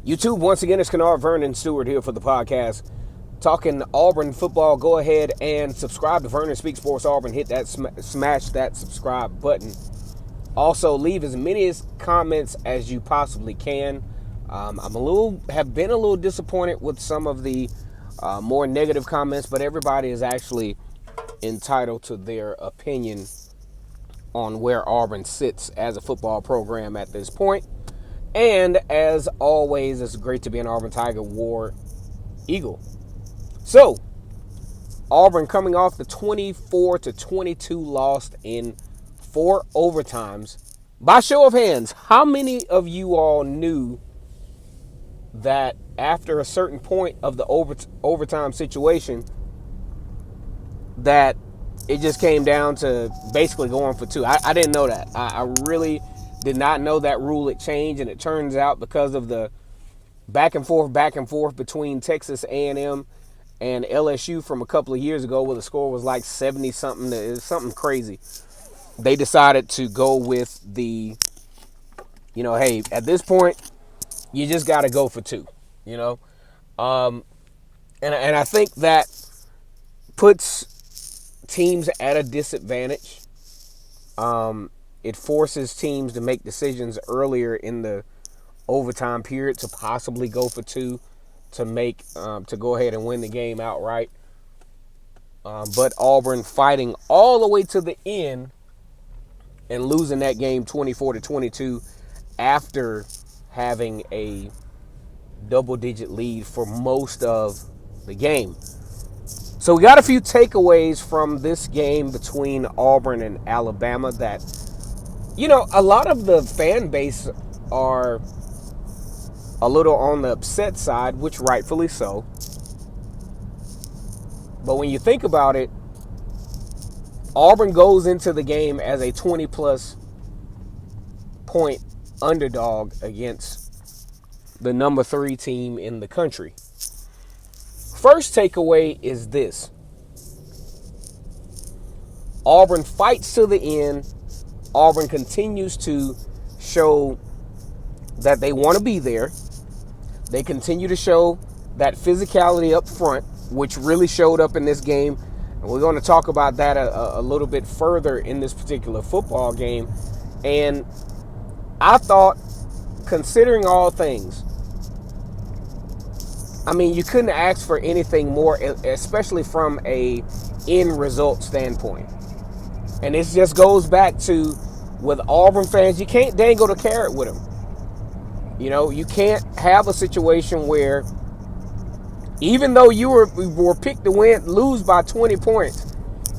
YouTube, once again, it's Kennard Vernon Stewart here for the podcast. Talking Auburn football. Go ahead and subscribe to Vernon Speak Sports Auburn. Hit that, smash that subscribe button. Also, leave as many comments as you possibly can. Have been a little disappointed with some of the more negative comments, but everybody is actually entitled to their opinion on where Auburn sits as a football program at this point. And as always, it's great to be an Auburn Tiger War Eagle. So, Auburn coming off the 24-22 loss in 4 overtimes. By show of hands, how many of you all knew that after a certain point of the overtime situation that it just came down to basically going for 2? I didn't know that. I really did not know that rule had changed, and it turns out because of the back and forth between Texas A&M and LSU from a couple of years ago, where the score was like 70-something, it was something crazy. They decided to go with the, hey, at this point, you just got to go for 2, and I think that puts teams at a disadvantage. It forces teams to make decisions earlier in the overtime period to possibly go for 2 to go ahead and win the game outright. But Auburn fighting all the way to the end and losing that game 24-22 after having a double-digit lead for most of the game. So we got a few takeaways from this game between Auburn and Alabama that, a lot of the fan base are a little on the upset side, which rightfully so. But when you think about it, Auburn goes into the game as a 20-plus point underdog against the number 3 team in the country. First takeaway is this. Auburn fights to the end. Auburn continues to show that they want to be there. They continue to show that physicality up front, which really showed up in this game. And we're going to talk about that a little bit further in this particular football game. And I thought, considering all things, you couldn't ask for anything more, especially from a end result standpoint. And this just goes back to, with Auburn fans, you can't dangle the carrot with them. You can't have a situation where, even though you were picked to lose by 20 points,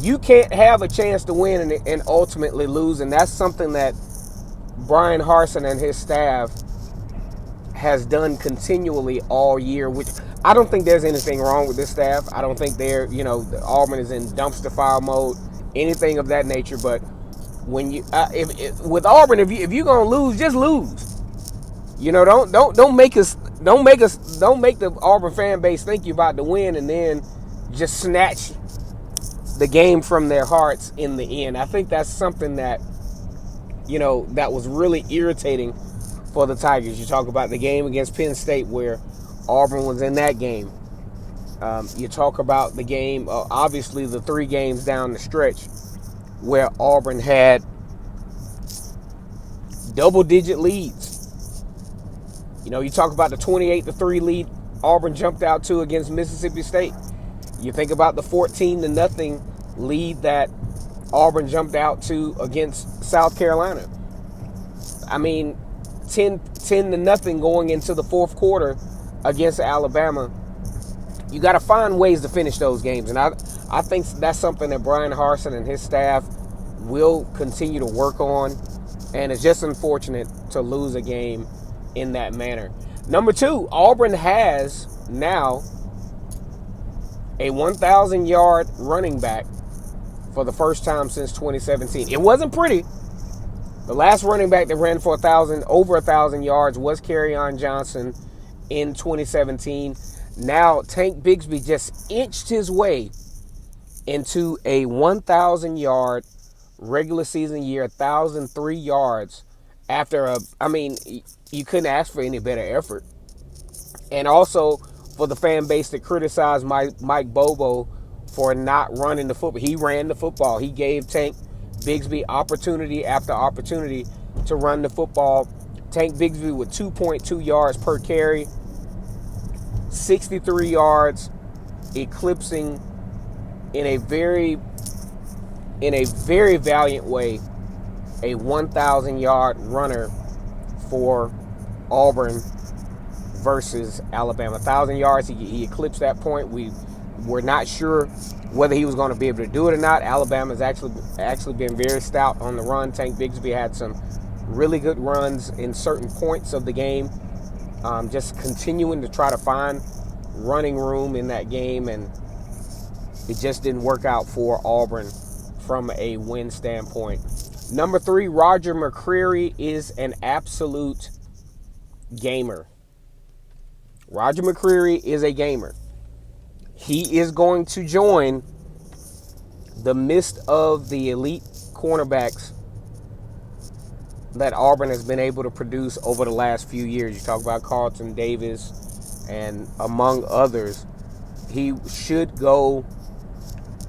you can't have a chance to win and ultimately lose. And that's something that Brian Harsin and his staff has done continually all year, which I don't think there's anything wrong with this staff. I don't think Auburn is in dumpster fire mode, anything of that nature. But when with Auburn, if you're gonna lose, just lose. Don't make the Auburn fan base think you're about to win and then just snatch the game from their hearts in the end. I think that's something that that was really irritating for the Tigers. You talk about the game against Penn State where Auburn was in that game. You talk about the game, obviously the 3 games down the stretch where Auburn had double-digit leads. You talk about the 28-3 lead Auburn jumped out to against Mississippi State. You think about the 14-0 lead that Auburn jumped out to against South Carolina. 10-0 going into the fourth quarter against Alabama. You got to find ways to finish those games. And I think that's something that Brian Harsin and his staff will continue to work on. And it's just unfortunate to lose a game in that manner. Number 2, Auburn has now a 1,000-yard running back for the first time since 2017. It wasn't pretty. The last running back that ran for over 1,000 yards was Kerryon Johnson in 2017. Now Tank Bigsby just inched his way into a 1,000-yard regular season year, 1,003 yards after you couldn't ask for any better effort. And also for the fan base to criticize Mike Bobo for not running the football. He ran the football. He gave Tank Bigsby opportunity after opportunity to run the football. Tank Bigsby with 2.2 yards per carry, 63 yards, eclipsing in a very valiant way a 1,000-yard runner for Auburn versus Alabama. 1,000 yards, he eclipsed that point. We were not sure whether he was going to be able to do it or not. Alabama's actually been very stout on the run. Tank Bigsby had some really good runs in certain points of the game, just continuing to try to find running room in that game, and it just didn't work out for Auburn from a win standpoint. Number 3, Roger McCreary is an absolute gamer. Roger McCreary is a gamer. He is going to join the mist of the elite cornerbacks that Auburn has been able to produce over the last few years. You talk about Carlton Davis and among others. He should go,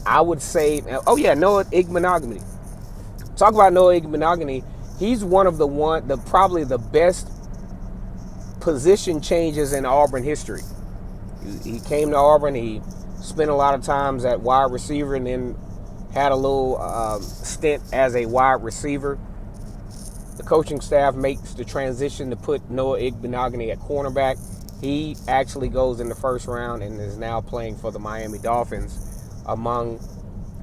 I would say, Noah Igbenogany. Talk about Noah Igbenogany. He's one of probably the best position changes in Auburn history. He came to Auburn. He spent a lot of times at wide receiver and then had a little stint as a wide receiver. The coaching staff makes the transition to put Noah Igbenogany at cornerback. He actually goes in the first round and is now playing for the Miami Dolphins, among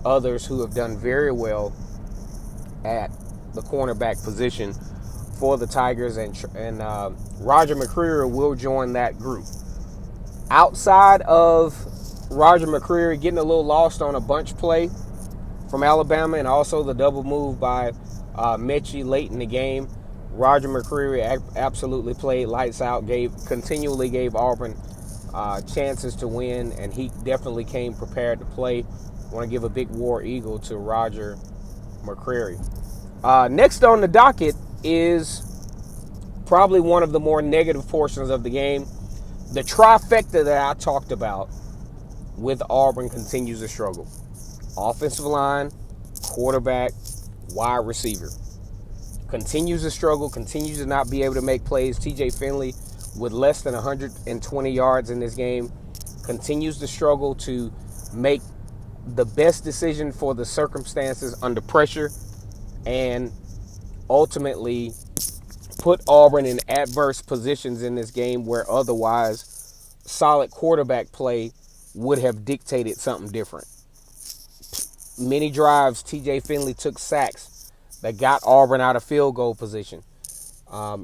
others who have done very well at the cornerback position for the Tigers, and Roger McCreary will join that group. Outside of Roger McCreary getting a little lost on a bunch play from Alabama and also the double move by Mechie late in the game, Roger McCreary absolutely played lights out, continually gave Auburn chances to win, and he definitely came prepared to play. I want to give a big War Eagle to Roger McCreary. Next on the docket is probably one of the more negative portions of the game. The trifecta that I talked about with Auburn continues to struggle. Offensive line, quarterback, wide receiver. Continues to struggle, continues to not be able to make plays. TJ Finley with less than 120 yards in this game continues to struggle to make the best decision for the circumstances under pressure and ultimately put Auburn in adverse positions in this game where otherwise solid quarterback play would have dictated something different. Many drives, TJ Finley took sacks that got Auburn out of field goal position.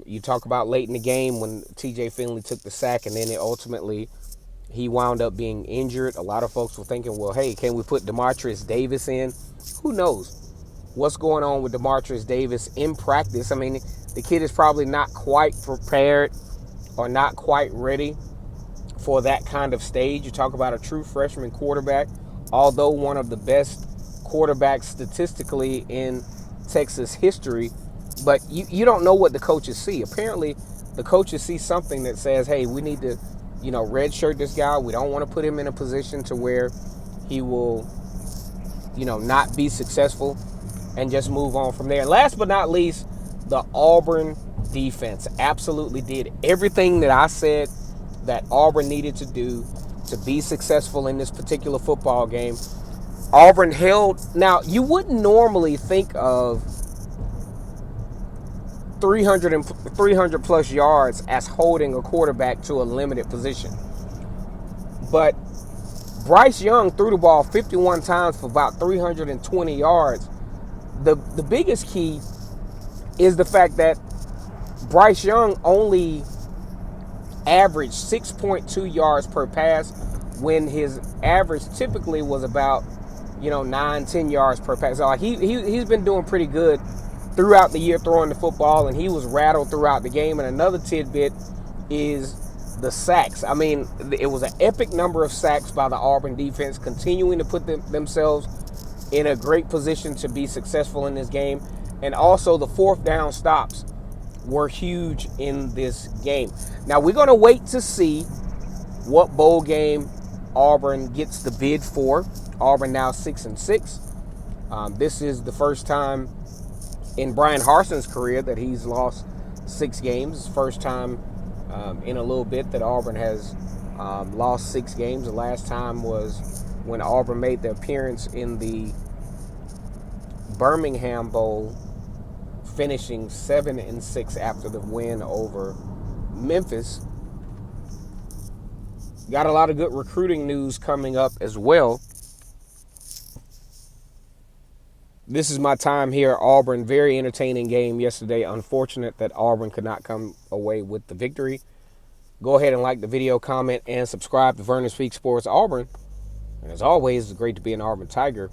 You talk about late in the game when TJ Finley took the sack and then he wound up being injured. A lot of folks were thinking, well, hey, can we put Demartrius Davis in? Who knows what's going on with Demartrius Davis in practice? I mean, the kid is probably not quite prepared or not quite ready for that kind of stage. You talk about a true freshman quarterback, although one of the best quarterbacks statistically in Texas history, but you don't know what the coaches see. Apparently, the coaches see something that says, hey, we need to, redshirt this guy. We don't want to put him in a position to where he will, not be successful, and just move on from there. And last but not least, the Auburn defense absolutely did everything that I said that Auburn needed to do to be successful in this particular football game. Auburn held. Now, you wouldn't normally think of 300 plus yards as holding a quarterback to a limited position. But Bryce Young threw the ball 51 times for about 320 yards. The biggest key is the fact that Bryce Young only averaged 6.2 yards per pass when his average typically was about 9-10 yards per pass. So he's been doing pretty good throughout the year throwing the football, and he was rattled throughout the game. And another tidbit is the sacks. I mean, it was an epic number of sacks by the Auburn defense, continuing to put themselves in a great position to be successful in this game. And also the fourth down stops were huge in this game. Now we're going to wait to see what bowl game Auburn gets the bid for. Auburn now 6-6. This is the first time in Brian Harson's career that he's lost 6 games. First time in a little bit that Auburn has lost 6 games. The last time was when Auburn made the appearance in the Birmingham Bowl, finishing 7-6 after the win over Memphis. Got a lot of good recruiting news coming up as well. This is my time here. Auburn, very entertaining game yesterday. Unfortunate that Auburn could not come away with the victory. Go ahead and like the video, comment, and subscribe to Vernon Speaks Sports Auburn. And as always, it's great to be an Auburn Tiger.